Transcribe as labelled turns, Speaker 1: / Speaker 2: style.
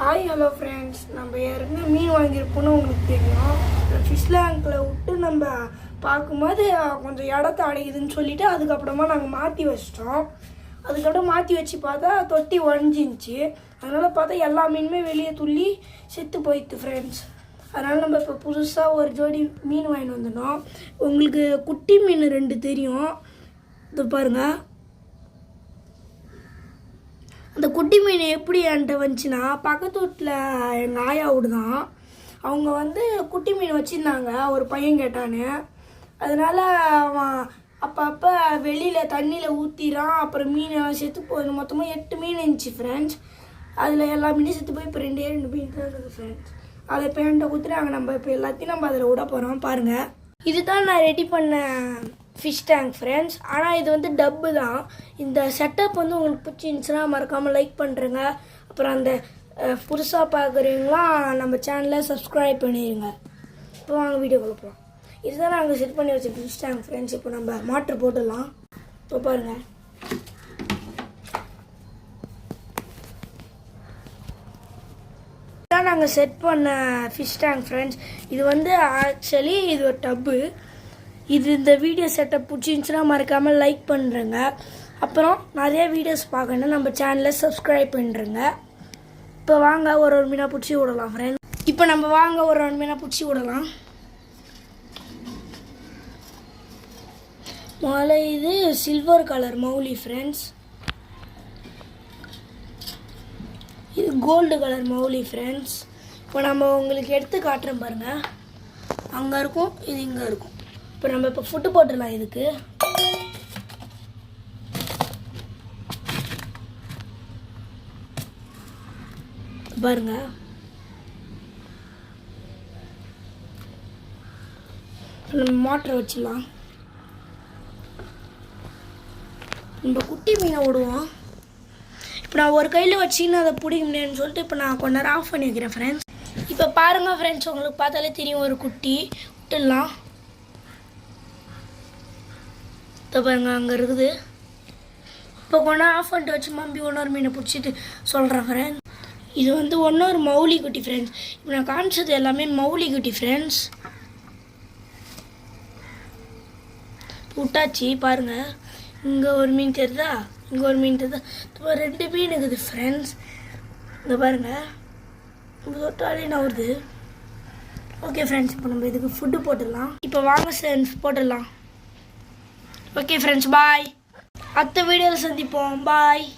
Speaker 1: Hi hello friends, நம்ம ஏற்கனவே மீன் வாங்கியிருப்போம்னு உங்களுக்கு தெரியும். ஃபிஷ் லேங்கில் விட்டு நம்ம பார்க்கும்போது கொஞ்சம் இடத்த அடையுதுன்னு சொல்லிவிட்டு அதுக்கப்புறமா நாங்கள் மாற்றி வச்சிட்டோம். அதுக்கப்புறம் மாற்றி வச்சு பார்த்தா தொட்டி உடஞ்சிருந்துச்சி. அதனால் பார்த்தா எல்லா மீனுமே வெளியே துள்ளி செத்து போயிடுது ஃப்ரெண்ட்ஸ். அதனால் நம்ம இப்போ புதுசாக ஒரு ஜோடி மீன் வாங்கிட்டு வந்துட்டோம். உங்களுக்கு குட்டி மீன் 2 தெரியும், இது பாருங்கள். அந்த குட்டி மீன் எப்படி என்கிட்ட வந்துச்சுன்னா, பக்கத்து வீட்டில் எங்கள் ஆயாவோடு தான். அவங்க குட்டி மீன் வச்சுருந்தாங்க, ஒரு பையன் கேட்டான்னு. அதனால் அவன் அப்பப்போ வெளியில் தண்ணியில் ஊற்றிறான். அப்புறம் மீன் செத்து போய் மொத்தமாக 8 மீன் இருந்துச்சு ஃப்ரெண்ட்ஸ். அதில் எல்லா மீனும் செத்து போய் இப்போ 2 மீன் தான் இருக்குது ஃப்ரெண்ட்ஸ். அதை இப்போ என்கிட்ட ஊற்றுறாங்க. நம்ம இப்போ எல்லாத்தையும் நம்ம அதில் விட போகிறோம் பாருங்கள். இதுதான் நான் ரெடி பண்ண ஃபிஷ் டேங்க் ஃப்ரெண்ட்ஸ். ஆனால் இது டப்பு தான். இந்த செட்டப் உங்களுக்கு பிடிச்சிருந்துச்சுன்னா மறக்காமல் லைக் பண்ணுறேங்க. அப்புறம் அந்த புதுசாக பார்க்குறீங்களாம் நம்ம சேனலை சப்ஸ்கிரைப் பண்ணிடுங்க. இப்போ வாங்க வீடியோக்குள்ள போகலாம். இதுதான் நாங்கள் செட் பண்ணி வச்ச ஃபிஷ் டேங்க் ஃப்ரெண்ட்ஸ். இப்போ நம்ம மோட்ரு போட்டுடலாம். இப்போ பாருங்கள், இதுதான் நாங்கள் செட் பண்ண ஃபிஷ் டேங்க் ஃப்ரெண்ட்ஸ். இது ஆக்சுவலி இது ஒரு டப்பு. இந்த வீடியோ செட்டப் பிடிச்சிருந்துச்சுன்னா மறக்காமல் லைக் பண்ணுறேங்க. அப்புறம் நிறைய வீடியோஸ் பார்க்கணும், நம்ம சேனலை சப்ஸ்கிரைப் பண்ணுறேங்க. இப்போ வாங்க ஒரு மீனாக பிடிச்சி விடலாம் ஃப்ரெண்ட்ஸ். இப்போ நம்ம வாங்க ஒரு மீனாக பிடிச்சி விடலாம். முதல்ல இது சில்வர் கலர் மௌலி ஃப்ரெண்ட்ஸ். இது கோல்டு கலர் மௌலி ஃப்ரெண்ட்ஸ். இப்போ நம்ம உங்களுக்கு எடுத்து காட்டுறோம் பாருங்கள். அங்கே இருக்கும், இது இங்கே இருக்கும். இப்போ நம்ம இப்போ ஃபுட்டு போட்டுடலாம். இதுக்கு பாருங்க, நம்ம மோட்டரை வச்சிடலாம். நம்ம குட்டி மீனை விடுவோம். இப்போ நான் ஒரு கையில் வச்சுன்னு அதை பிடிக்க முடியாதுன்னு சொல்லிட்டு இப்போ நான் கொஞ்ச நேரம் ஆஃப் பண்ணி வைக்கிறேன் ஃப்ரெண்ட்ஸ். இப்போ பாருங்கள் ஃப்ரெண்ட்ஸ், உங்களுக்கு பார்த்தாலே தெரியும் ஒரு குட்டி விட்டுடலாம். பாருங்க, அங்கே இருக்குது. இப்போ கொண்டா ஆஃப் பண்ணிட்டு வச்சு மம்பி இன்னொரு மீனை பிடிச்சிட்டு சொல்கிறேன் ஃப்ரெண்ட்ஸ். இது இன்னொரு மௌலி குட்டி ஃப்ரெண்ட்ஸ். இப்போ நான் காமிச்சது எல்லாமே மௌலி குட்டி ஃப்ரெண்ட்ஸ். விட்டாச்சு பாருங்கள். இங்கே ஒரு மீன் தெரியுதா, இங்கே ஒரு மீன் தெரியுதா. இப்போ 2 மீன் இருக்குது ஃப்ரெண்ட்ஸ். இங்கே பாருங்கள், இங்கே தொட்டாலே நவுறுது. ஓகே ஃப்ரெண்ட்ஸ், இப்போ நம்ம இதுக்கு ஃபுட்டு போட்டுடலாம். இப்போ வாங்க ஃப்ரெண்ட்ஸ் போட்டுடலாம். ஓகே ஃப்ரெண்ட்ஸ், பாய். அடுத்த வீடியோவில் சந்திப்போம். பாய்.